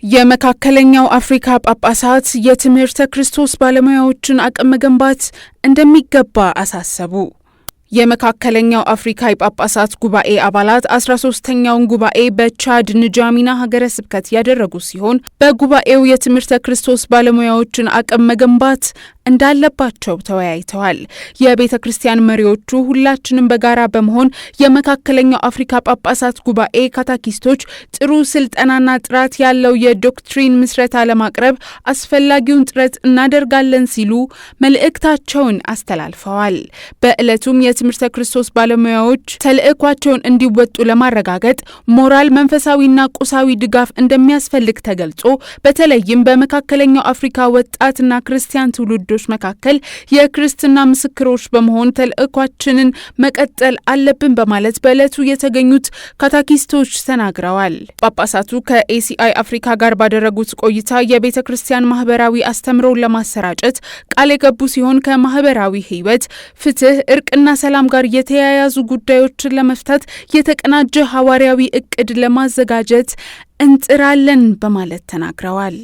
የመካከለኛው አፍሪካ ጳጳሳት የትምህርተ ክርስቶስ ባለሙያዎችን አቅም መገንባት እንደሚገባ አሳሰቡ። የመካከለኛው አፍሪካ የጳጳሳት ጉባኤ አባላት 13ኛውን ጉባኤ በቻድ ንጃሚና ሀገረ ስብከት ያደረጉ ሲሆን በጉባኤው የትምህርተ ክርስቶስ ባለሙያዎችን አቅም መገንባት እንዳለባቸው ተወያይተዋል። የቤተ ክርስቲያን መሪዎቹ ሁላችንም በጋራ በመሆን የመካከለኛው አፍሪካ ጳጳሳት ጉባኤ ካታኪስቶች ጥሩ ስልጠናና ጥራት ያለው የዶክትሪን ምስረታ ለማቅረብ አስፈላጊውን ጥረት እናደርጋለን ሲሉ መልእክታቸውን አስተላልፈዋል። በዕለቱም የትምህርተ ክርስቶስ ባለሙያዎች ተልዕኳቸውን እንዲወጡ ለማረጋገጥ ሞራል፣ መንፈሳዊና ቁሳዊ ድጋፍ እንደሚያስፈልግ ተገልጾ በተለይም በመካከለኛው አፍሪካ ወጣትና ክርስቲያን ትውልዶች መካከል የክርስትና ምስክሮች በመሆን ተልዕኳችንን መቀጠል አለብን በማለት በዕለቱ የተገኙት ካታኪስቶች ተናግረዋል። ጳጳሳቱ ከኤሲአይ አፍሪካ ጋር ባደረጉት ቆይታ የቤተ ክርስቲያን ማህበራዊ አስተምሮን ለማሰራጨት ቃል የገቡ ሲሆን ከማህበራዊ ህይወት፣ ፍትህ፣ እርቅና ሰላም ጋር የተያያዙ ጉዳዮችን ለመፍታት የተቀናጀ ሐዋርያዊ እቅድ ለማዘጋጀት እንጥራለን በማለት ተናግረዋል።